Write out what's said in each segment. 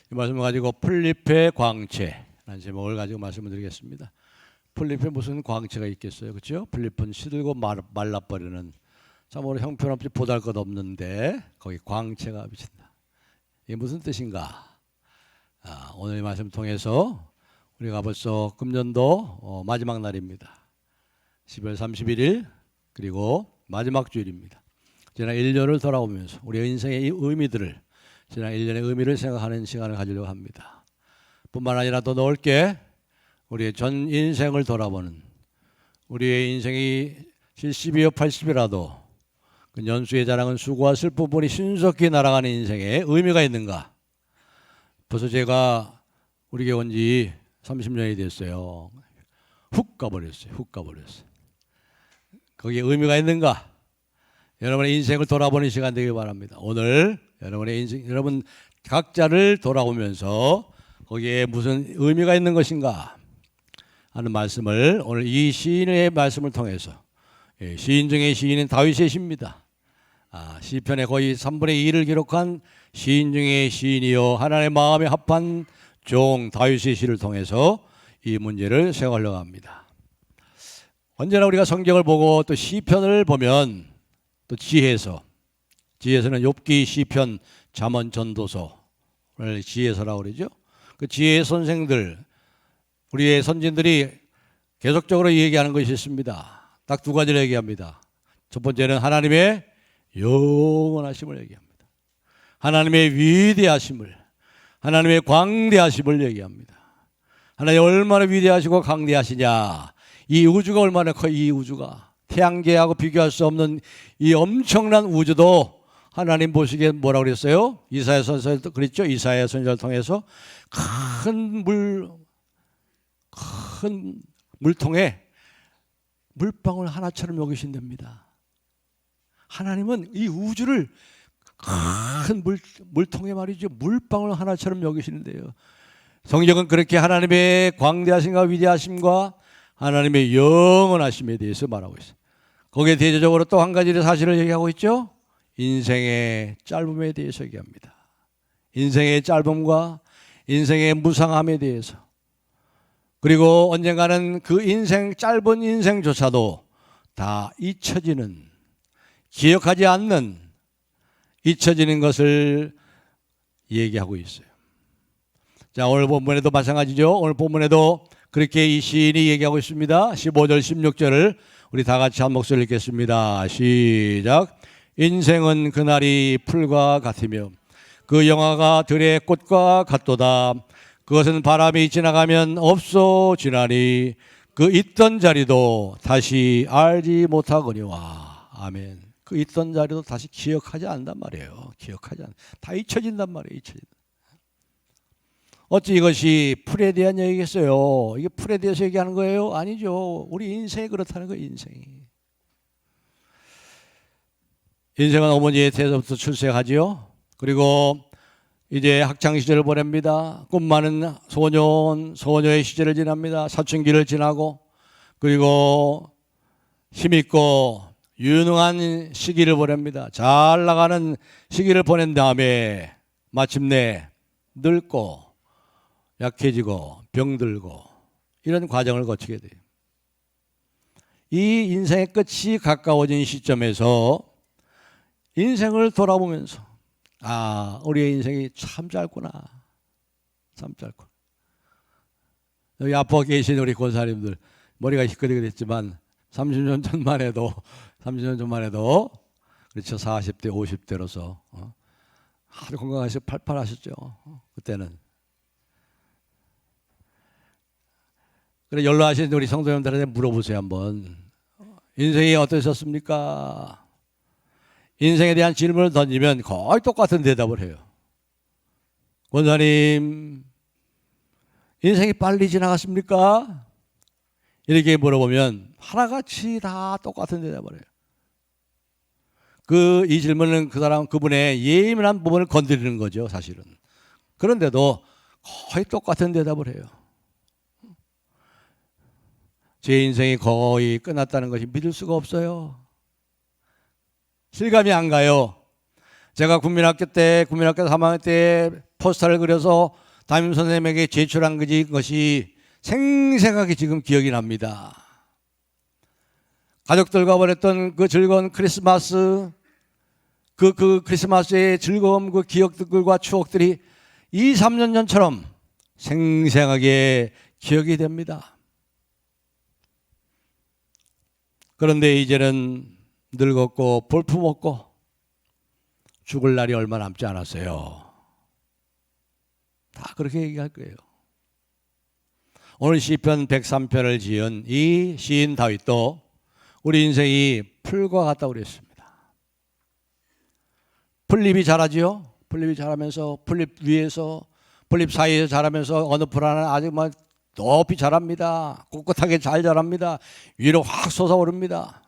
이 말씀을 가지고 풀잎의 광채라는 제목을 가지고 말씀을 드리겠습니다. 풀잎에 무슨 광채가 있겠어요, 그렇죠? 풀잎은 시들고 말라버리는 참으로 형편없이 보잘것없는데 거기 광채가 비친다. 이게 무슨 뜻인가? 오늘 이 말씀 통해서 우리가 벌써 금년도 마지막 날입니다. 12월 31일 그리고 마지막 주일입니다. 지난 1년을 돌아오면서 우리의 인생의 의미들을, 지난 1년의 의미를 생각하는 시간을 가지려고 합니다. 뿐만 아니라 더 넓게 우리의 전 인생을 돌아보는, 우리의 인생이 70이요 80이라도 그 연수의 자랑은 수고와 슬픔이 신속히 날아가는 인생에 의미가 있는가? 벌써 제가 우리 교회 온 지 30년이 됐어요. 훅 가버렸어요. 거기에 의미가 있는가? 여러분의 인생을 돌아보는 시간 되길 바랍니다. 오늘 여러분의 인생, 여러분 각자를 돌아보면서 거기에 무슨 의미가 있는 것인가 하는 말씀을 오늘 이 시인의 말씀을 통해서, 시인 중에 시인은 다윗의 시입니다. 시편의 거의 3분의 2를 기록한 시인 중에 시인이요 하나님의 마음에 합한 종 다윗의 시를 통해서 이 문제를 생각하려고 합니다. 언제나 우리가 성경을 보고 또 시편을 보면 또 지혜서는 욥기, 시편, 잠언, 전도서를 지혜서라고 그러죠. 그 지혜의 선생들, 우리의 선진들이 계속적으로 얘기하는 것이 있습니다. 딱 두 가지를 얘기합니다. 첫 번째는 하나님의 영원하심을 얘기합니다. 하나님의 위대하심을, 하나님의 광대하심을 얘기합니다. 하나님 얼마나 위대하시고 강대하시냐, 이 우주가 얼마나 커, 이 우주가 태양계하고 비교할 수 없는 이 엄청난 우주도 하나님 보시기에 뭐라고 그랬어요? 이사야 선지자도 그랬죠. 이사야 선지자를 통해서 큰 물통에 물방울 하나처럼 여기신답니다. 하나님은 이 우주를 큰 물통에 말이죠, 물방울 하나처럼 여기시는데요. 성경은 그렇게 하나님의 광대하심과 위대하심과 하나님의 영원하심에 대해서 말하고 있어요. 거기에 대조적으로 또 한 가지 사실을 얘기하고 있죠. 인생의 짧음에 대해서 얘기합니다. 인생의 짧음과 인생의 무상함에 대해서, 그리고 언젠가는 그 인생, 짧은 인생조차도 다 잊혀지는, 기억하지 않는, 잊혀지는 것을 얘기하고 있어요. 자, 오늘 본문에도 마찬가지죠. 오늘 본문에도 그렇게 이 시인이 얘기하고 있습니다. 15절 16절을 우리 다 같이 한 목소리 읽겠습니다. 시작. 인생은 그날이 풀과 같으며 그 영화가 들의 꽃과 같도다. 그것은 바람이 지나가면 없어지나니 그 있던 자리도 다시 알지 못하거니와. 아멘. 그 있던 자리도 다시 기억하지 않는단 말이에요. 다 잊혀진단 말이에요. 어찌 이것이 풀에 대한 얘기겠어요? 이게 풀에 대해서 얘기하는 거예요? 아니죠. 우리 인생이 그렇다는 거예요. 인생은 어머니의 태에서부터 출생하지요. 그리고 이제 학창시절을 보냅니다. 꿈 많은 소녀의 시절을 지납니다. 사춘기를 지나고, 그리고 힘있고 유능한 시기를 보냅니다. 잘 나가는 시기를 보낸 다음에 마침내 늙고 약해지고 병들고 이런 과정을 거치게 돼요. 이 인생의 끝이 가까워진 시점에서 인생을 돌아보면서 우리의 인생이 참 짧구나. 여기 앞에 계신 우리 권사님들 머리가 희끗희끗했지만 30년 전만 해도 그렇죠. 40대 50대로서 아주 건강하시고 팔팔하셨죠. 그때는. 그래, 연로하신 우리 성도님들한테 물어보세요. 한번 인생이 어떠셨습니까? 인생에 대한 질문을 던지면 거의 똑같은 대답을 해요. 권사님, 인생이 빨리 지나갔습니까? 이렇게 물어보면 하나같이 다 똑같은 대답을 해요. 이 질문은 그분의 예민한 부분을 건드리는 거죠, 사실은. 그런데도 거의 똑같은 대답을 해요. 제 인생이 거의 끝났다는 것이 믿을 수가 없어요. 실감이 안 가요. 제가 국민학교 3학년 때 포스터를 그려서 담임 선생님에게 제출한 것이 생생하게 지금 기억이 납니다. 가족들과 보냈던 그 즐거운 크리스마스, 그 크리스마스의 즐거움, 그 기억들과 추억들이 2, 3년 전처럼 생생하게 기억이 됩니다. 그런데 이제는 늙었고 볼품없고 죽을 날이 얼마 남지 않았어요. 다 그렇게 얘기할 거예요. 오늘 시편 103편을 지은 이 시인 다윗도 우리 인생이 풀과 같다고 그랬습니다. 풀잎이 자라지요. 풀잎이 자라면서 풀잎 위에서 풀잎 사이에서 자라면서 어느 풀 하나는 아주 높이 자랍니다. 꿋꿋하게 잘 자랍니다. 위로 확 솟아오릅니다.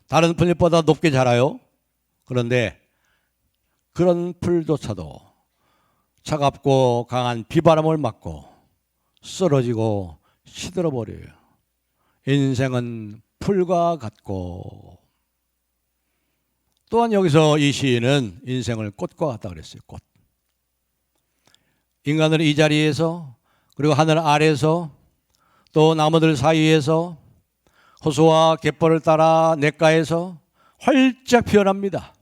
다른 풀잎보다 높게 자라요. 그런데 그런 풀조차도 차갑고 강한 비바람을 맞고 쓰러지고 시들어 버려요. 인생은 풀과 같고, 또한 여기서 이 시인은 인생을 꽃과 같다 그랬어요. 꽃. 인간은 이 자리에서, 그리고 하늘 아래에서, 또 나무들 사이에서, 호수와 갯벌을 따라 냇가에서 활짝 피어납니다.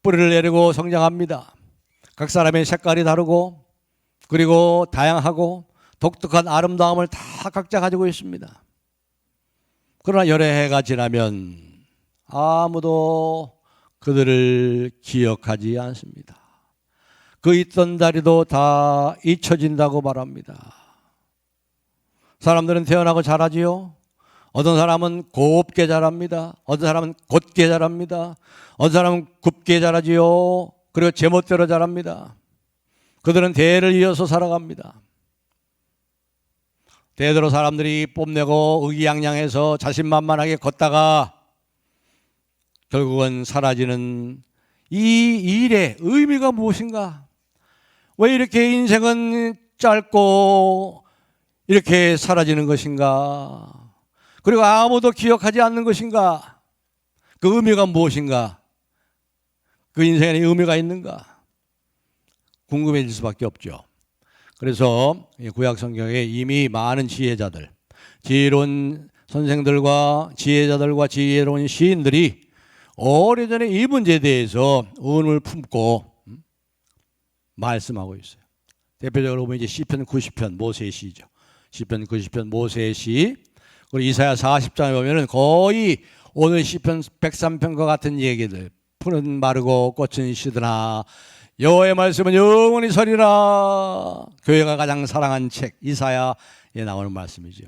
뿌리를 내리고 성장합니다. 각 사람의 색깔이 다르고, 그리고 다양하고 독특한 아름다움을 다 각자 가지고 있습니다. 그러나 여러 해가 지나면 아무도 그들을 기억하지 않습니다. 그 있던 다리도 다 잊혀진다고 말합니다. 사람들은 태어나고 자라지요. 어떤 사람은 곱게 자랍니다. 어떤 사람은 곧게 자랍니다. 어떤 사람은 굽게 자라지요. 그리고 제멋대로 자랍니다. 그들은 대를 이어서 살아갑니다. 대대로 사람들이 뽐내고 의기양양해서 자신만만하게 걷다가 결국은 사라지는 이 일의 의미가 무엇인가? 왜 이렇게 인생은 짧고 이렇게 사라지는 것인가? 그리고 아무도 기억하지 않는 것인가? 그 의미가 무엇인가? 그 인생에 의미가 있는가? 궁금해질 수밖에 없죠. 그래서 구약 성경에 이미 많은 지혜자들, 지혜로운 선생들과 지혜자들과 지혜로운 시인들이 오래전에 이 문제에 대해서 의문을 품고 말씀하고 있어요. 대표적으로 보면 이제 시편 90편 모세의 시죠. 시편 90편 모세의 시, 그리고 이사야 40장에 보면은 거의 오늘 시편 103편과 같은 얘기들, 풀은 마르고 꽃은 시드나 여호와의 말씀은 영원히 서리라. 교회가 가장 사랑한 책 이사야에 나오는 말씀이죠.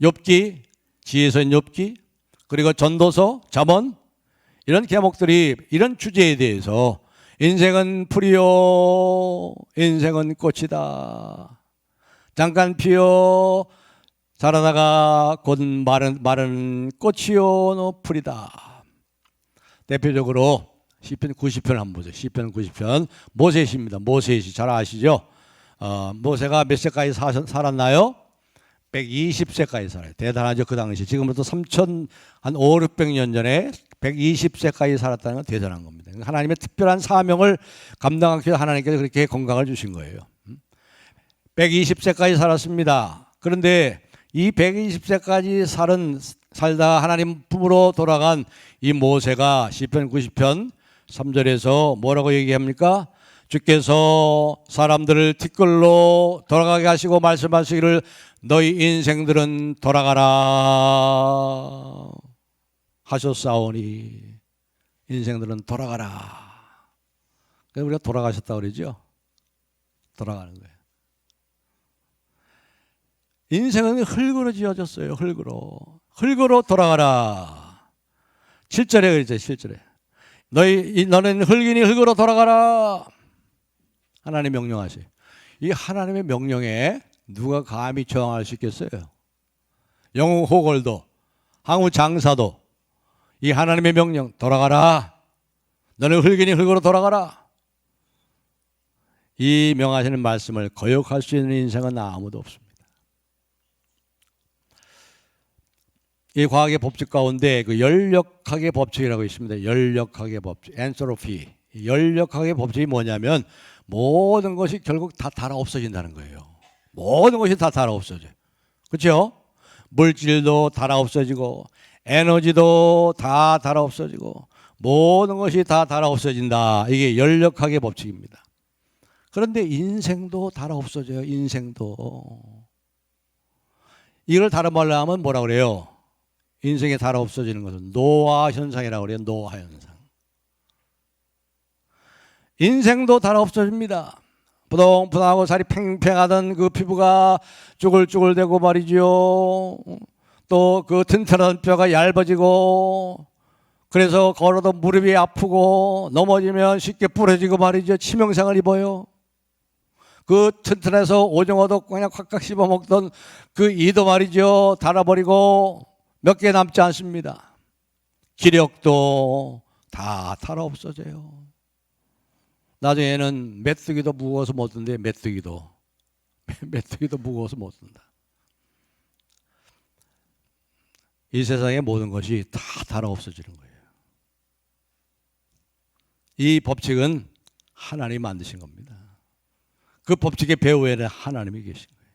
욥기, 지혜서인 욥기, 그리고 전도서, 잠언, 이런 제목들이 이런 주제에 대해서 인생은 풀이요 인생은 꽃이다. 잠깐 피어 자라다가 곧 마른 꽃이요 풀이다. 대표적으로 시편 90편 한번 보세요. 시편 90편 모세의 시입니다. 모세의 시 잘 아시죠? 모세가 몇 세까지 살았나요? 120세까지 살아요. 대단하죠. 그 당시 지금부터 5,600년 전에 120세까지 살았다는 건 대단한 겁니다. 하나님의 특별한 사명을 감당하기 위해서 하나님께서 그렇게 건강을 주신 거예요. 120세까지 살았습니다. 그런데 이 120세까지 살다 하나님 품으로 돌아간 이 모세가 시편 90편 3절에서 뭐라고 얘기합니까? 주께서 사람들을 티끌로 돌아가게 하시고 말씀하시기를 너희 인생들은 돌아가라 하셨사오니, 인생들은 돌아가라. 그래서 우리가 돌아가셨다고 그러죠. 돌아가는 거예요. 인생은 흙으로 지어졌어요. 흙으로 돌아가라. 7절에 그랬죠. 7절에 너는 흙이니 흙으로 돌아가라. 하나님 명령하세요. 이 하나님의 명령에 누가 감히 저항할 수 있겠어요? 영웅 호걸도 항우 장사도 이 하나님의 명령 돌아가라. 너는 흙이니 흙으로 돌아가라. 이 명하시는 말씀을 거역할 수 있는 인생은 아무도 없습니다. 이 과학의 법칙 가운데 그 열역학의 법칙이라고 있습니다. 열역학의 법칙, 엔트로피 열역학의 법칙이 뭐냐면 모든 것이 결국 다 달아 없어진다는 거예요. 모든 것이 다 달아 없어져. 그렇죠? 물질도 달아 없어지고 에너지도 다 달아 없어지고 모든 것이 다 달아 없어진다. 이게 열역학의 법칙입니다. 그런데 인생도 달아 없어져요. 인생도. 이걸 다른 말로 하면 뭐라 그래요? 인생이 달아 없어지는 것은 노화 현상이라고 그래요. 노화 현상. 인생도 달아 없어집니다. 부동부동하고 살이 팽팽하던 그 피부가 쭈글쭈글대고 말이죠. 또 그 튼튼한 뼈가 얇아지고 그래서 걸어도 무릎이 아프고 넘어지면 쉽게 부러지고 말이죠. 치명상을 입어요. 그 튼튼해서 오징어도 그냥 콱콱 씹어 먹던 그 이도 말이죠. 닳아버리고 몇 개 남지 않습니다. 기력도 다 달아 없어져요. 나중에는 메뚜기도 무거워서 못 든대. 메뚜기도 무거워서 못 든다. 이 세상의 모든 것이 다 달아 없어지는 거예요. 이 법칙은 하나님이 만드신 겁니다. 그 법칙의 배후에는 하나님이 계신 거예요.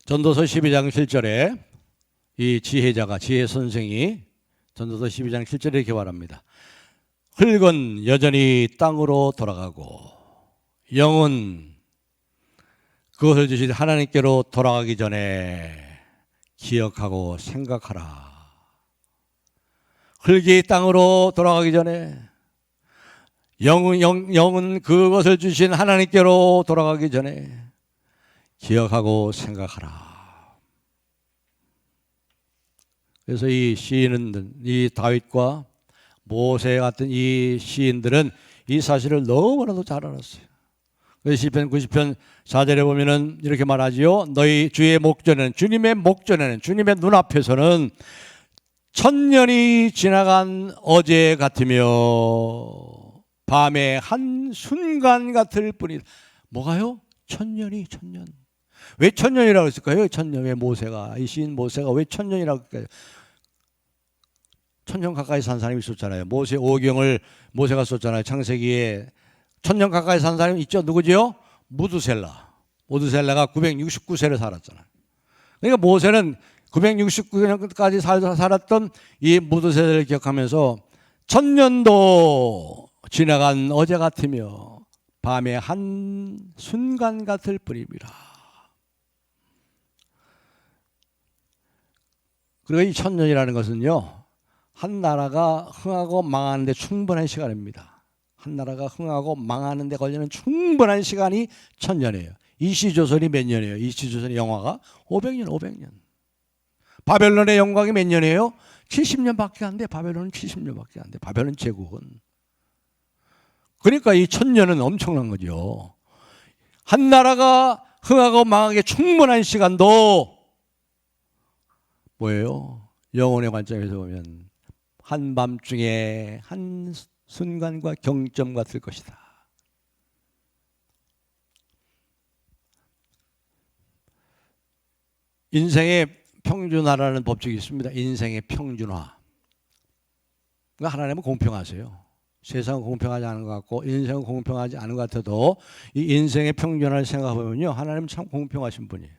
전도서 12장 7절에 이 지혜자가 지혜 선생이 전도서 12장 7절에 이렇게 말합니다. 흙은 여전히 땅으로 돌아가고 영은 그것을 주신 하나님께로 돌아가기 전에 기억하고 생각하라. 흙이 땅으로 돌아가기 전에 영은 그것을 주신 하나님께로 돌아가기 전에 기억하고 생각하라. 그래서 이 시인은 이 다윗과 모세 같은 이 시인들은 이 사실을 너무나도 잘 알았어요. 그래서 시편 90편 4절에 보면은 이렇게 말하지요. 너희 주의 목전에는 주님의 목전에는 주님의 눈앞에서는 천년이 지나간 어제 같으며 밤의 한 순간 같을 뿐이다. 뭐가요? 천년이 천년. 왜 천년이라고 했을까요? 천년. 왜 모세가 이 시인 모세가 왜 천년이라고 했을까요? 천년 가까이 산 사람이 있었잖아요. 모세 오경을 모세가 썼잖아요. 창세기에 천년 가까이 산 사람이 있죠. 누구지요? 무드셀라. 무드셀라가 969세를 살았잖아요. 그러니까 모세는 969년까지 살았던 이 무드셀라를 기억하면서 천년도 지나간 어제 같으며 밤의 한 순간 같을 뿐입니다. 그리고 이 천년이라는 것은요, 한 나라가 흥하고 망하는 데 충분한 시간입니다. 한 나라가 흥하고 망하는 데 걸리는 충분한 시간이 천년이에요. 이시조선이 몇 년이에요? 이시조선의 영화가 500년. 바벨론의 영광이 몇 년이에요? 70년밖에 안 돼. 바벨론은 70년밖에 안 돼. 바벨론 제국은. 그러니까 이 천년은 엄청난 거죠. 한 나라가 흥하고 망하기에 충분한 시간도 뭐예요? 영혼의 관점에서 보면 한밤중에 한 순간과 경점 같을 것이다. 인생의 평준화라는 법칙이 있습니다. 인생의 평준화. 그러니까 하나님은 공평하세요. 세상은 공평하지 않은 것 같고 인생은 공평하지 않은 것 같아도 이 인생의 평준화를 생각해보면요, 하나님은 참 공평하신 분이에요.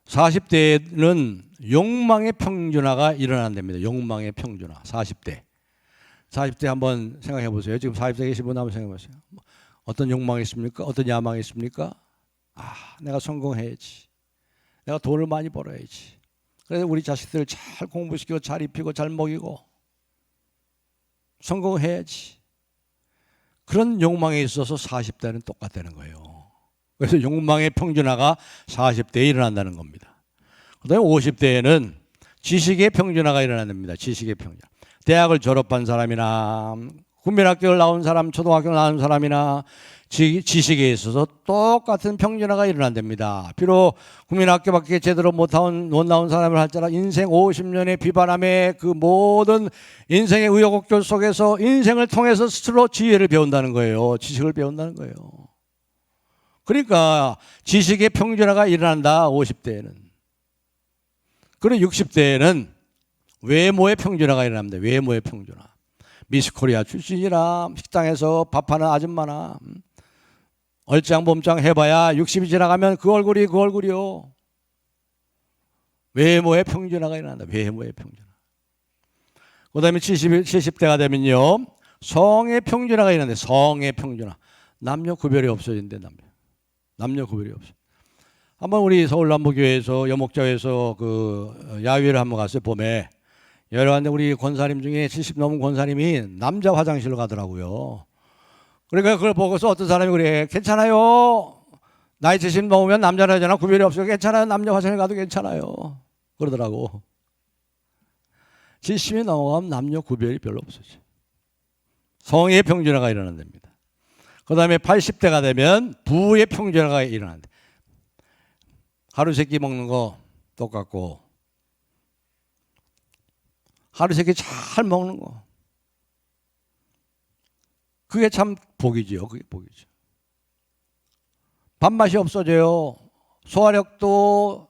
40대에는 욕망의 평준화가 일어난답니다. 욕망의 평준화. 40대 한번 생각해 보세요. 지금 40대 계신 분 한번 생각해 보세요. 어떤 욕망이 있습니까? 어떤 야망이 있습니까? 내가 성공해야지. 내가 돈을 많이 벌어야지. 그래서 우리 자식들을 잘 공부시키고 잘 입히고 잘 먹이고 성공해야지. 그런 욕망에 있어서 40대는 똑같다는 거예요. 그래서 욕망의 평준화가 40대에 일어난다는 겁니다. 그다음에 50대에는 지식의 평준화가 일어납니다. 지식의 평준화. 대학을 졸업한 사람이나 국민학교를 나온 사람, 초등학교 나온 사람이나 지식에 있어서 똑같은 평준화가 일어난답니다. 비록 국민학교밖에 제대로 못 나온 사람을 할지라도 인생 50년의 비바람에 그 모든 인생의 우여곡절 속에서 인생을 통해서 스스로 지혜를 배운다는 거예요. 지식을 배운다는 거예요. 그러니까 지식의 평준화가 일어난다. 50대에는. 그리고 60대에는 외모의 평준화가 일어납니다. 외모의 평준화. 미스코리아 출신이나 식당에서 밥하는 아줌마나 얼짱범짱 해봐야 60이 지나가면 그 얼굴이요. 외모의 평준화가 일어난다. 외모의 평준화. 그 다음에 70대가 되면요, 성의 평준화가 일어나는데, 성의 평준화. 남녀 구별이 없어진대. 남녀 구별이 없어. 한번 우리 서울남부교회에서 여목자에서 그 야외를 한번 갔어요. 봄에 여러 가지 우리 권사님 중에 70 넘은 권사님이 남자 화장실로 가더라고요. 그러니까 그걸 보고서 어떤 사람이 그래, 괜찮아요, 나이 70 넘으면 남자라잖아, 구별이 없어요, 괜찮아요, 남자 화장실 가도 괜찮아요, 그러더라고. 70이 넘어가면 남녀 구별이 별로 없어져. 성의 평준화가 일어난답니다. 그 다음에 80대가 되면 부의 평준화가 일어난다. 하루 세끼 먹는 거 똑같고, 하루 세끼 잘 먹는 거, 그게 참 복이죠. 그게 복이죠. 밥맛이 없어져요. 소화력도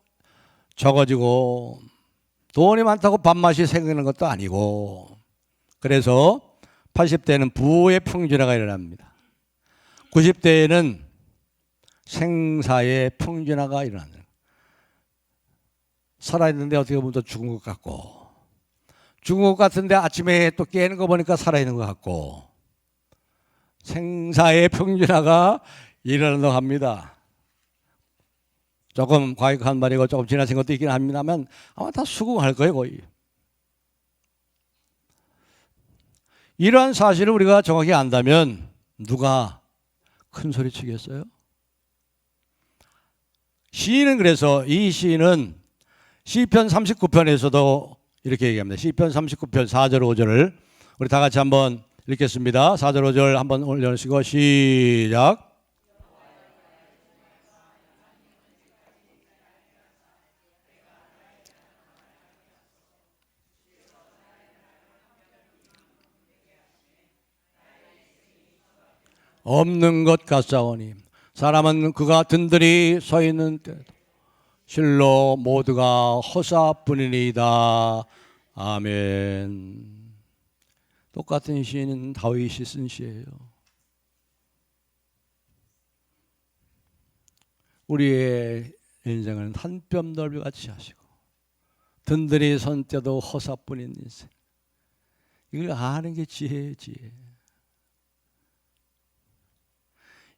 적어지고, 돈이 많다고 밥맛이 생기는 것도 아니고. 그래서 80대는 부의 평준화가 일어납니다. 90대에는 생사의 평준화가 일어납니다. 살아있는데 어떻게 보면 또 죽은 것 같고, 죽은 것 같은데 아침에 또 깨는 거 보니까 살아있는 것 같고, 생사의 평준화가 일어난다고 합니다. 조금 과격한 말이고 조금 지나친 것도 있긴 합니다만 아마 다 수긍할 거예요, 거의. 이러한 사실을 우리가 정확히 안다면 누가 큰 소리 치겠어요? 시인은, 그래서 이 시인은 시편 39편에서도 이렇게 얘기합니다. 시편 39편 4절 5절을 우리 다 같이 한번 읽겠습니다. 4절 5절 한번 올려주시고 시작. 없는 것 같사오니 사람은 그가 든든히 서 있는 때도 실로 모두가 허사뿐이니이다. 아멘. 똑같은 시는 다윗이 쓴 시예요. 우리의 인생은 한 뼘 넓이 같이 하시고 든든히 선 때도 허사뿐인 인생. 이걸 아는 게 지혜예요, 지혜.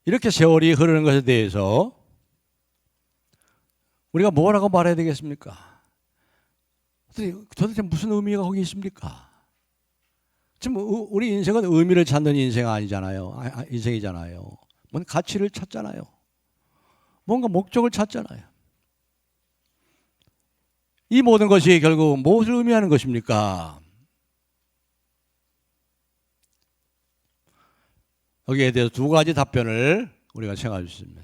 이렇게 세월이 흐르는 것에 대해서 우리가 뭐라고 말해야 되겠습니까? 도대체 무슨 의미가 거기 있습니까? 지금 우리 인생은 의미를 찾는 인생 아니잖아요. 인생이잖아요. 뭔 가치를 찾잖아요. 뭔가 목적을 찾잖아요. 이 모든 것이 결국 무엇을 의미하는 것입니까? 여기에 대해서 두 가지 답변을 우리가 생각할 수 있습니다.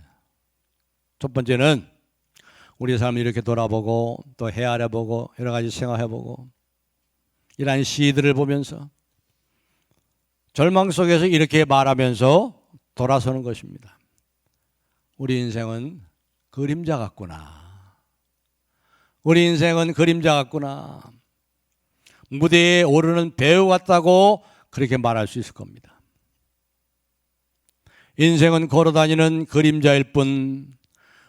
첫 번째는 우리 삶을 이렇게 돌아보고 또 헤아려보고 여러 가지 생각해보고 이러한 시들을 보면서 절망 속에서 이렇게 말하면서 돌아서는 것입니다. 우리 인생은 그림자 같구나. 우리 인생은 그림자 같구나. 무대에 오르는 배우 같다고 그렇게 말할 수 있을 겁니다. 인생은 걸어다니는 그림자일 뿐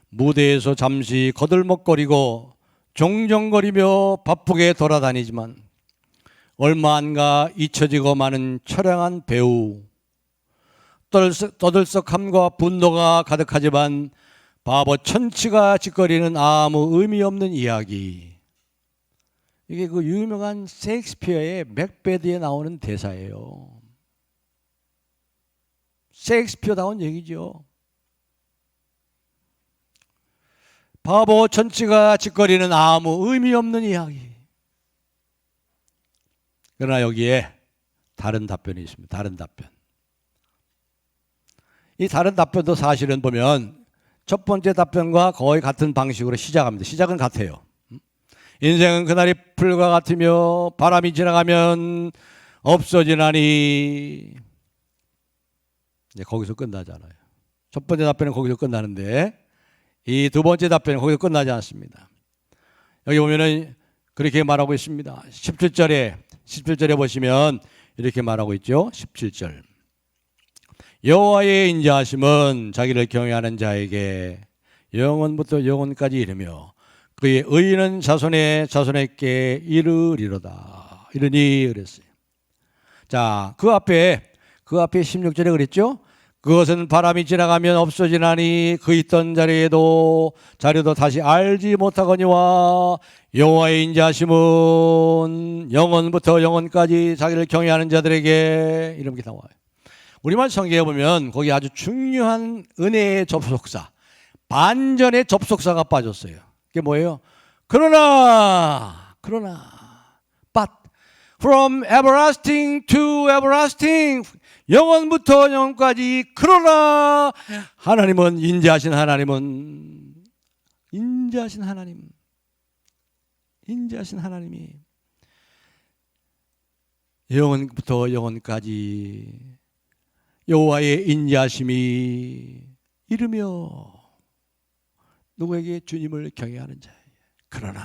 무대에서 잠시 거들먹거리고 종종거리며 바쁘게 돌아다니지만 얼마 안 가 잊혀지고 마는 처량한 배우, 떠들썩함과 분노가 가득하지만 바보 천치가 짓거리는 아무 의미 없는 이야기. 이게 그 유명한 셰익스피어의 맥베드에 나오는 대사예요. 셰익스피어다운 얘기죠. 바보 천치가 짓거리는 아무 의미 없는 이야기. 그러나 여기에 다른 답변이 있습니다. 다른 답변. 이 다른 답변도 사실은 보면 첫 번째 답변과 거의 같은 방식으로 시작합니다. 시작은 같아요. 인생은 그날이 풀과 같으며 바람이 지나가면 없어지나니. 이제 거기서 끝나잖아요. 첫 번째 답변은 거기서 끝나는데 이 두 번째 답변은 거기서 끝나지 않습니다. 여기 보면은 그렇게 말하고 있습니다. 17절에 보시면 이렇게 말하고 있죠. 17절. 여호와의 인자하심은 자기를 경외하는 자에게 영원부터 영원까지 이르며 그의 의인은 자손의 자손에게 이르리로다. 이르니 그랬어요. 자, 그 앞에 16절에 그랬죠. 그것은 바람이 지나가면 없어지나니 그 있던 자리도 다시 알지 못하거니와 여호와의 인자하심은 영원부터 영원까지 자기를 경외하는 자들에게 이렇게 나와요. 우리말 성경에 보면 거기 아주 중요한 은혜의 접속사, 반전의 접속사가 빠졌어요. 그게 뭐예요? 그러나 but from everlasting to everlasting, 영원부터 영원까지. 그러나 하나님은 인자하신 하나님이 영원부터 영원까지 여호와의 인자하심이 이르며 누구에게? 주님을 경외하는 자예요. 그러나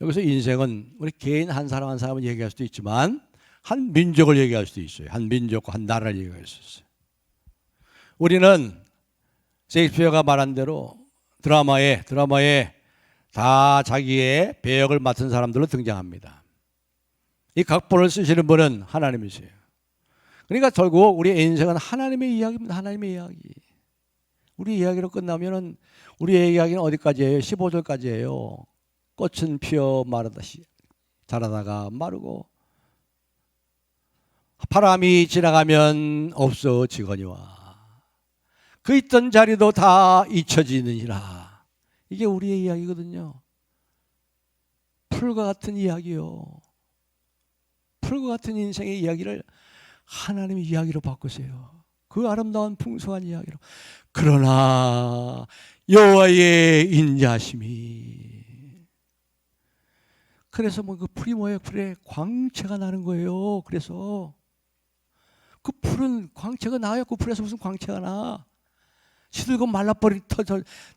여기서 인생은 우리 개인 한 사람 한 사람을 얘기할 수도 있지만 한 민족을 얘기할 수도 있어요. 한 민족과 한 나라를 얘기할 수 있어요. 우리는 셰익스피어가 말한 대로 드라마에 다 자기의 배역을 맡은 사람들로 등장합니다. 이 각본을 쓰시는 분은 하나님이세요. 그러니까 결국 우리의 인생은 하나님의 이야기입니다. 하나님의 이야기. 우리 이야기로 끝나면은 우리의 이야기는 어디까지예요? 15절까지예요. 꽃은 피어 마르다시 자라다가 마르고 바람이 지나가면 없어지거니와 그 있던 자리도 다 잊혀지느니라. 이게 우리의 이야기거든요. 풀과 같은 이야기요. 풀과 같은 인생의 이야기를 하나님의 이야기로 바꾸세요. 그 아름다운 풍성한 이야기로. 그러나 여호와의 인자하심이. 그래서 그 풀이 뭐예요? 풀에 광채가 나는 거예요. 그래서 그 풀은 광채가 나요. 그 풀에서 무슨 광채가 나? 시들고 말라버린 다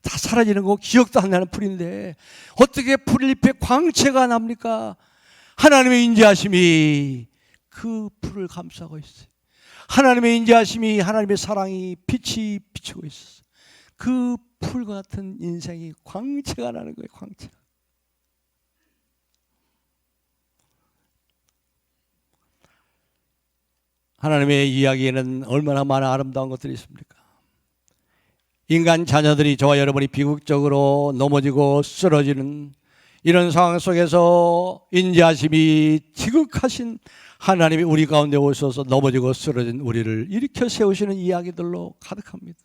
사라지는 거 기억도 안 나는 풀인데 어떻게 풀잎에 광채가 납니까? 하나님의 인자하심이 그 풀을 감싸고 있어요. 하나님의 인자하심이, 하나님의 사랑이 빛이 비추고 있어요. 그 풀과 같은 인생이 광채가 나는 거예요. 광채. 하나님의 이야기에는 얼마나 많은 아름다운 것들이 있습니까? 인간 자녀들이, 저와 여러분이 비극적으로 넘어지고 쓰러지는 이런 상황 속에서 인자하심이 지극하신 하나님이 우리 가운데 오셔서 넘어지고 쓰러진 우리를 일으켜 세우시는 이야기들로 가득합니다.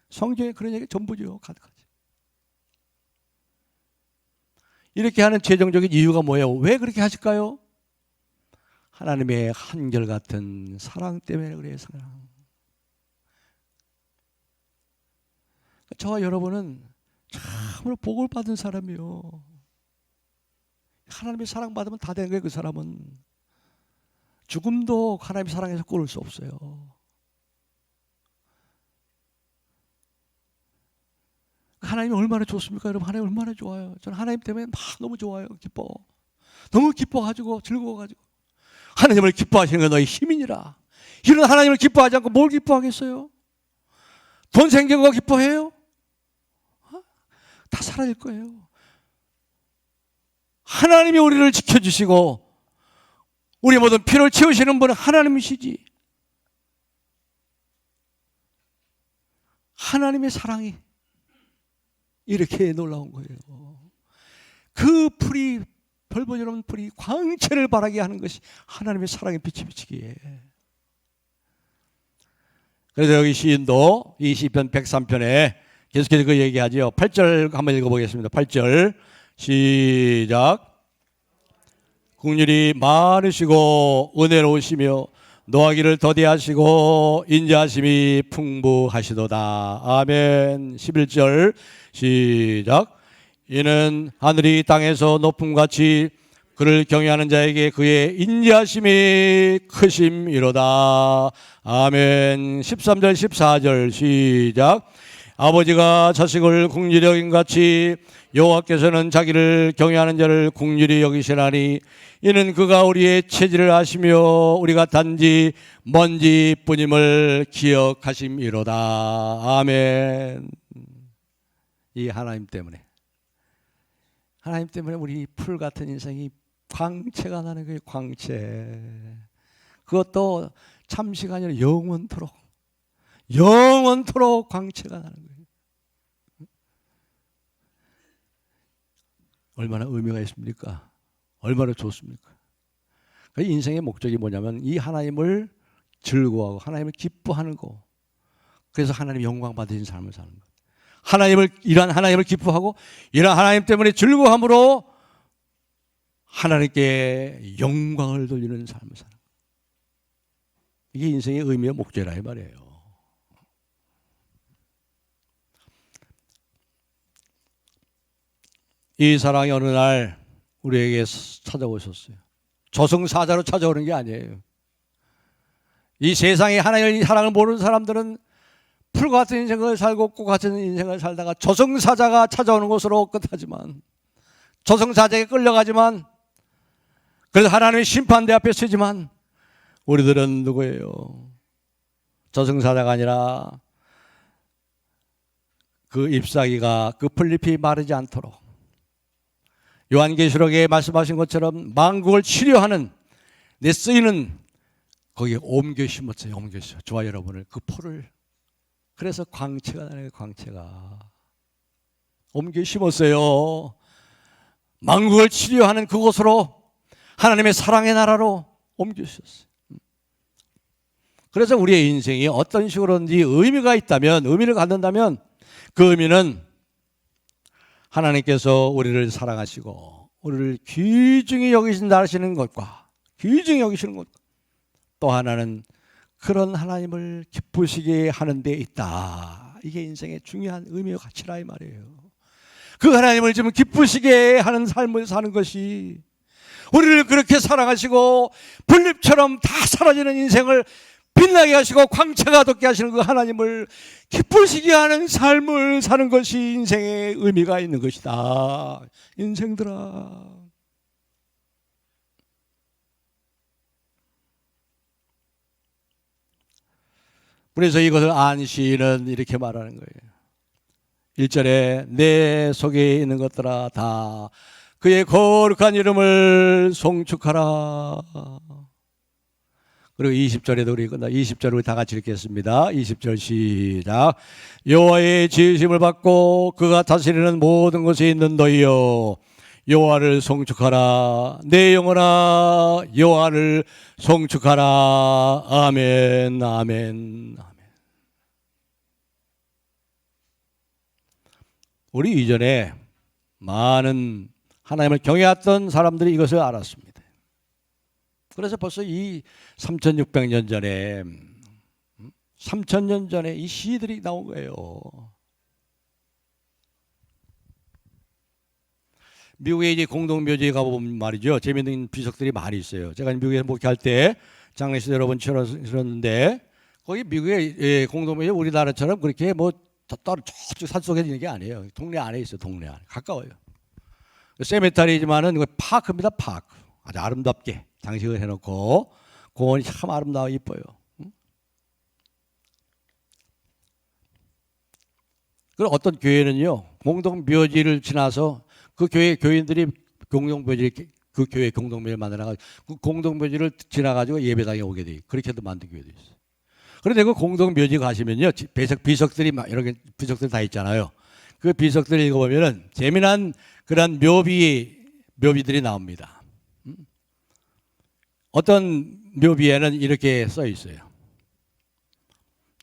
성경에 그런 얘기 전부죠. 가득하죠. 이렇게 하는 최종적인 이유가 뭐예요? 왜 그렇게 하실까요? 하나님의 한결같은 사랑 때문에 그래요. 사랑. 저와 여러분은 참으로 복을 받은 사람이요. 하나님의 사랑 받으면 다 된 거예요. 그 사람은 죽음도 하나님의 사랑에서 끊을 수 없어요. 하나님이 얼마나 좋습니까? 여러분, 하나님 얼마나 좋아요. 저는 하나님 때문에 막 너무 좋아요. 기뻐. 너무 기뻐가지고 즐거워가지고. 하나님을 기뻐하시는 건 너희 힘이니라. 이런 하나님을 기뻐하지 않고 뭘 기뻐하겠어요? 돈 생긴 거 기뻐해요? 다 사라질 거예요. 하나님이 우리를 지켜주시고 우리 모든 피를 채우시는 분은 하나님이시지. 하나님의 사랑이 이렇게 놀라운 거예요. 그 풀이, 별보처럼 풀이 광채를 바라게 하는 것이 하나님의 사랑의 빛이 비치기에. 그래서 여기 시인도 이 시편 103편에 계속해서 그 얘기하죠. 8절 한번 읽어보겠습니다. 8절 시작. 국률이 많으시고 은혜로우시며 노하기를 더디하시고 인자하심이 풍부하시도다. 아멘. 11절 시작. 이는 하늘이 땅에서 높음같이 그를 경외하는 자에게 그의 인자하심이 크심이로다. 아멘. 13절 14절 시작. 아버지가 자식을 긍휼히 여긴 같이 여호와께서는 자기를 경외하는 자를 긍휼히 여기시나니 이는 그가 우리의 체질을 아시며 우리가 단지 먼지뿐임을 기억하심이로다. 아멘. 이 하나님 때문에 우리 풀 같은 인생이 광채가 나는 거예요. 광채. 그것도 잠시가 아니라 영원토록 광채가 나는 거예요. 얼마나 의미가 있습니까? 얼마나 좋습니까? 그 인생의 목적이 뭐냐면 이 하나님을 즐거워하고 하나님을 기뻐하는 거. 그래서 하나님 영광 받으신 삶을 사는 것. 이러한 하나님을 기뻐하고 이러한 하나님 때문에 즐거움으로 하나님께 영광을 돌리는 삶을 사는 것. 이게 인생의 의미와 목적이라 이 말이에요. 이 사랑이 어느 날 우리에게 찾아오셨어요. 저승사자로 찾아오는 게 아니에요. 이 세상에 하나님의 사랑을 모르는 사람들은 풀과 같은 인생을 살고 꽃과 같은 인생을 살다가 저승사자가 찾아오는 것으로 끝하지만, 저승사자에게 끌려가지만, 그래서 하나님의 심판대 앞에 서지만 우리들은 누구예요? 저승사자가 아니라 그 잎사귀가 그 풀잎이 마르지 않도록 요한계시록에 말씀하신 것처럼 만국을 치료하는 내 쓰이는 거기에 옮겨 심었어요. 옮겨 심어. 저와 여러분을 그 풀을. 그래서 광채가 나네요. 광채가 옮겨 심었어요. 만국을 치료하는 그곳으로 하나님의 사랑의 나라로 옮겨 주셨어요. 그래서 우리의 인생이 어떤 식으로든지 의미가 있다면, 의미를 갖는다면 그 의미는 하나님께서 우리를 사랑하시고 우리를 귀중히 여기신다 하시는 것과 귀중히 여기시는 것, 또 하나는 그런 하나님을 기쁘시게 하는 데 있다. 이게 인생의 중요한 의미와 가치라 이 말이에요. 그 하나님을 좀 기쁘시게 하는 삶을 사는 것이, 우리를 그렇게 사랑하시고 풀잎처럼 다 사라지는 인생을 빛나게 하시고 광채가 돋게 하시는 그 하나님을 기쁘시게 하는 삶을 사는 것이 인생의 의미가 있는 것이다. 인생들아, 그래서 이것을 안시는 이렇게 말하는 거예요. 1절에 내 속에 있는 것들아 다 그의 거룩한 이름을 송축하라. 그리고 20절에도 우리 20절 우리 다 같이 읽겠습니다. 20절 시작. 여호와의 지으심을 받고 그가 다스리는 모든 것에 있는 너희여 여호와를 송축하라. 내 영혼아 여호와를 송축하라. 아멘. 아멘. 아멘. 우리 이전에 많은 하나님을 경외했던 사람들이 이것을 알았습니다. 그래서 벌써 이 3600년 전에 3000년 전에 이 시들이 나온 거예요. 미국에 이제 공동묘지에 가보면 말이죠, 재미있는 비석들이 많이 있어요. 제가 미국에 목회할 때 장례식 여러 번 치렀는데 거기 미국의 공동묘지 우리나라처럼 그렇게 뭐 따로 저쪽 산속에 있는 게 아니에요. 동네 안에 있어요. 동네 안에 가까워요. 세메타리지만은 파크입니다. 파크. 아주 아름답게 장식을 해놓고 공원이 참 아름다워 이뻐요. 그리고 어떤 교회는요, 공동묘지를 지나서 그 교회 교인들이 공동묘지, 그 교회 공동묘지를 만들어가지고 그 공동묘지를 지나가지고 예배당에 오게 돼요. 그렇게도 만든 교회도 있어요. 그런데 그 공동묘지 가시면요, 비석들이 막 여러 개 비석들 다 있잖아요. 그 비석들 읽어보면은 재미난 그런 묘비들이 나옵니다. 어떤 묘비에는 이렇게 써 있어요.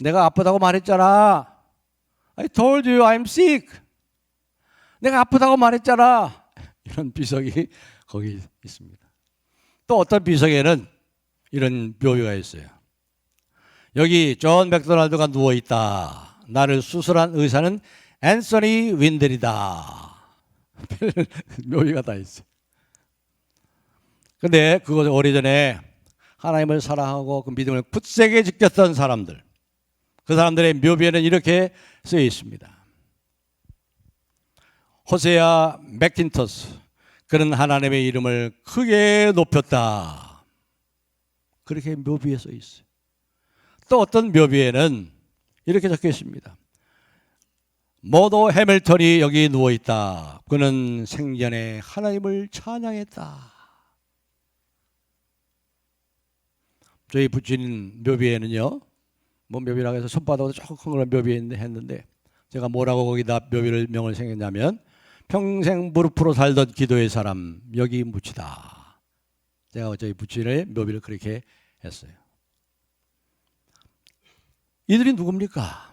내가 아프다고 말했잖아. I told you I'm sick. 내가 아프다고 말했잖아. 이런 비석이 거기 있습니다. 또 어떤 비석에는 이런 묘비가 있어요. 여기 존 맥도날드가 누워있다. 나를 수술한 의사는 앤서니 윈들이다. 묘비가 다 있어요. 근데 그거 오래전에 하나님을 사랑하고 그 믿음을 굳세게 지켰던 사람들, 그 사람들의 묘비에는 이렇게 쓰여 있습니다. 호세아 맥킨토스, 그는 하나님의 이름을 크게 높였다. 그렇게 묘비에 써 있어요. 또 어떤 묘비에는 이렇게 적혀 있습니다. 모도 해밀턴이 여기 누워있다. 그는 생전에 하나님을 찬양했다. 저희 부친 묘비에는요, 뭐 묘비라고 해서 손바닥보다 조금 큰 걸 묘비에 했는데, 제가 뭐라고 거기다 묘비를 명을 생겼냐면, 평생 무릎으로 살던 기도의 사람 여기 묻히다. 제가 저희 부친의 묘비를 그렇게 했어요. 이들이 누굽니까?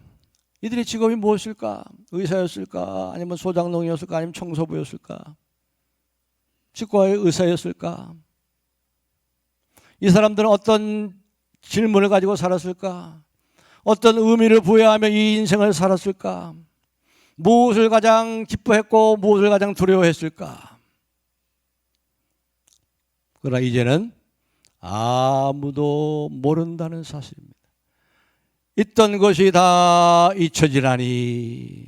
이들의 직업이 무엇일까? 의사였을까? 아니면 소장농이었을까? 아니면 청소부였을까? 치과의 의사였을까? 이 사람들은 어떤 질문을 가지고 살았을까? 어떤 의미를 부여하며 이 인생을 살았을까? 무엇을 가장 기뻐했고 무엇을 가장 두려워했을까? 그러나 이제는 아무도 모른다는 사실입니다. 있던 것이 다 잊혀지라니,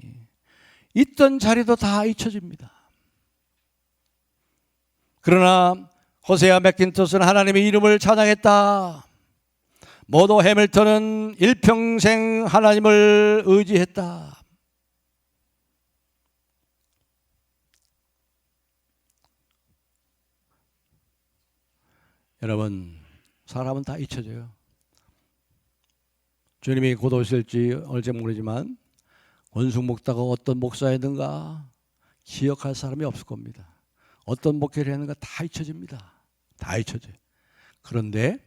있던 자리도 다 잊혀집니다. 그러나 호세아 맥킨토스는 하나님의 이름을 찬양했다. 모도 해밀턴은 일평생 하나님을 의지했다. 여러분, 사람은 다 잊혀져요. 주님이 곧 오실지 올지 모르지만 원숭 목다가 어떤 목사였는가 기억할 사람이 없을 겁니다. 어떤 목회를 했는가 다 잊혀집니다. 다 잊혀져요. 그런데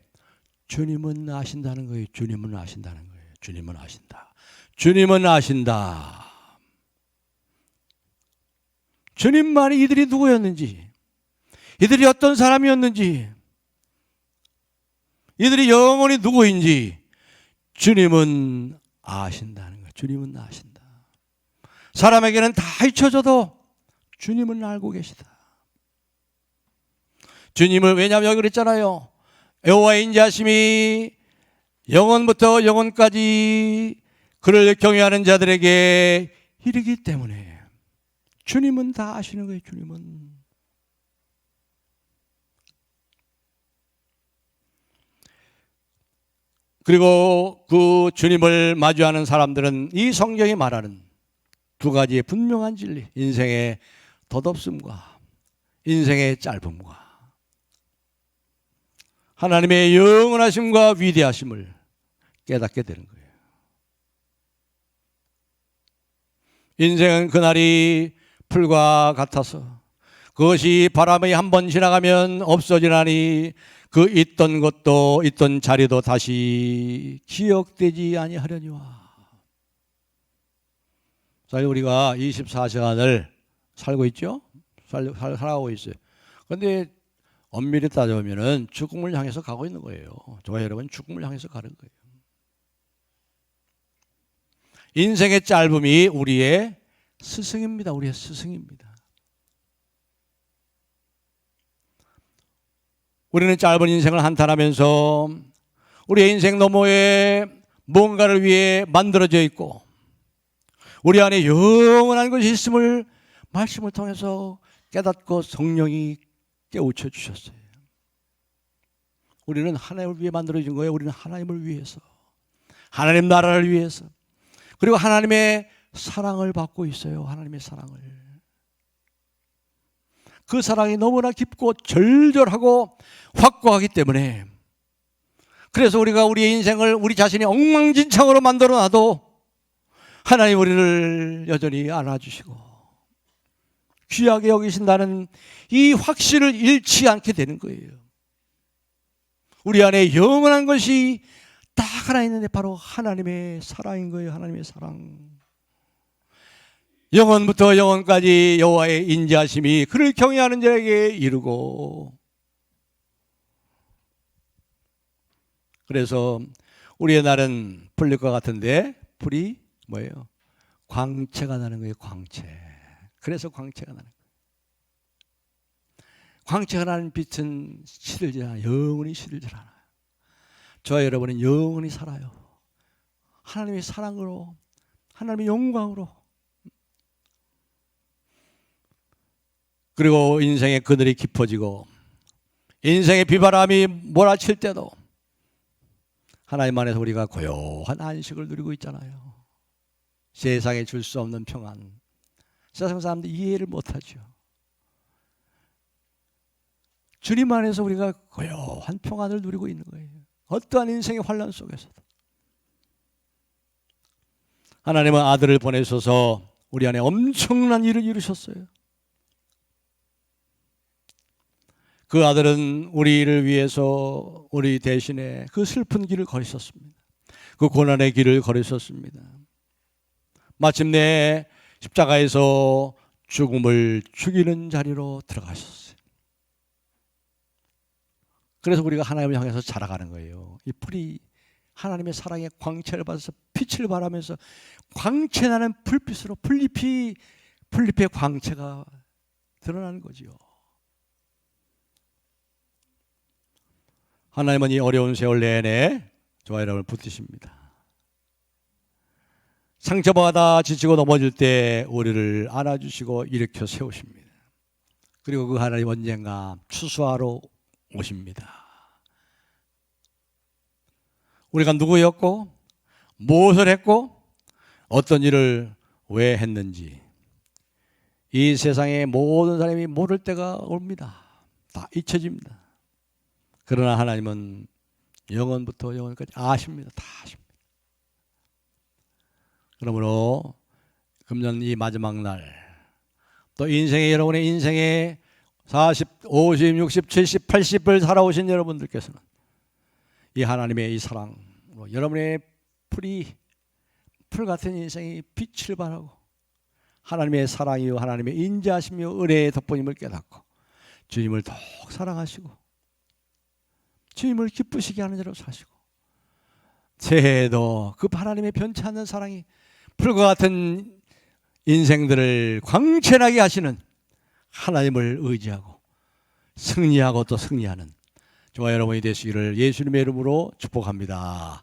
주님은 아신다는 거예요. 주님은 아신다는 거예요. 주님은 아신다. 주님은 아신다. 주님만이 이들이 누구였는지, 이들이 어떤 사람이었는지, 이들이 영원히 누구인지 주님은 아신다는 거예요. 주님은 아신다. 사람에게는 다 잊혀져도 주님은 알고 계시다. 주님을, 왜냐하면 여기 그랬잖아요. 여호와의 인자하심이 영원부터 영원까지 그를 경외하는 자들에게 이르기 때문에 주님은 다 아시는 거예요. 주님은. 그리고 그 주님을 마주하는 사람들은 이 성경이 말하는 두 가지의 분명한 진리, 인생의 덧없음과 인생의 짧음과 하나님의 영원하심과 위대하심을 깨닫게 되는 거예요. 인생은 그날이 풀과 같아서 그것이 바람이 한번 지나가면 없어지나니 그 있던 것도 있던 자리도 다시 기억되지 아니하려니와. 사실 우리가 24시간을 살고 있죠? 살아가고 있어요. 그런데 엄밀히 따져보면 죽음을 향해서 가고 있는 거예요. 저와 여러분 죽음을 향해서 가는 거예요. 인생의 짧음이 우리의 스승입니다. 우리의 스승입니다. 우리는 짧은 인생을 한탄하면서 우리의 인생 너머에 뭔가를 위해 만들어져 있고 우리 안에 영원한 것이 있음을 말씀을 통해서 깨닫고 성령이 깨우쳐 주셨어요. 우리는 하나님을 위해 만들어진 거예요. 우리는 하나님을 위해서, 하나님 나라를 위해서, 그리고 하나님의 사랑을 받고 있어요. 하나님의 사랑을. 그 사랑이 너무나 깊고 절절하고 확고하기 때문에, 그래서 우리가 우리의 인생을 우리 자신이 엉망진창으로 만들어 놔도 하나님 우리를 여전히 안아주시고 귀하게 여기신다는 이 확신을 잃지 않게 되는 거예요. 우리 안에 영원한 것이 딱 하나 있는데 바로 하나님의 사랑인 거예요. 하나님의 사랑. 영원부터 영원까지 여호와의 인자하심이 그를 경외하는 자에게 이르고, 그래서 우리의 날은 풀릴 것 같은데 풀이 뭐예요? 광채가 나는 거예요. 광채. 그래서 광채가 나는 거예요. 광채가 나는 빛은 시들지 않아요. 영원히 시들지 않아요. 저와 여러분은 영원히 살아요. 하나님의 사랑으로, 하나님의 영광으로. 그리고 인생의 그늘이 깊어지고 인생의 비바람이 몰아칠 때도 하나님 안에서 우리가 고요한 안식을 누리고 있잖아요. 세상에 줄 수 없는 평안. 세상 사람들이 이해를 못하죠. 주님 안에서 우리가 고요한 평안을 누리고 있는 거예요. 어떠한 인생의 환란 속에서도. 하나님은 아들을 보내셔서 우리 안에 엄청난 일을 이루셨어요. 그 아들은 우리를 위해서 우리 대신에 그 슬픈 길을 걸으셨습니다. 그 고난의 길을 걸으셨습니다. 마침내 십자가에서 죽음을 죽이는 자리로 들어가셨어요. 그래서 우리가 하나님을 향해서 자라가는 거예요. 이 풀이 하나님의 사랑의 광채를 받아서 빛을 발하면서 광채나는 불빛으로 풀잎의 광채가 드러나는 거지요. 하나님은 이 어려운 세월 내내 저와 여러분을 붙드십니다. 상처받아 지치고 넘어질 때 우리를 안아주시고 일으켜 세우십니다. 그리고 그 하나님 언젠가 추수하러 오십니다. 우리가 누구였고 무엇을 했고 어떤 일을 왜 했는지 이 세상의 모든 사람이 모를 때가 옵니다. 다 잊혀집니다. 그러나 하나님은 영원부터 영원까지 아십니다. 다 아십니다. 그러므로 금년 이 마지막 날 또 인생의 여러분의 인생의 40, 50, 60, 70, 80을 살아오신 여러분들께서는 이 하나님의 이 사랑, 여러분의 풀 같은 인생이 빛을 발하고 하나님의 사랑이요 하나님의 인자하심이요 은혜의 덕분임을 깨닫고 주님을 더욱 사랑하시고 주님을 기쁘시게 하는 자로 사시고 새해에도 그 하나님의 변치 않는 사랑이 풀과 같은 인생들을 광채나게 하시는 하나님을 의지하고 승리하고 또 승리하는 저와 여러분이 되시기를 예수님의 이름으로 축복합니다.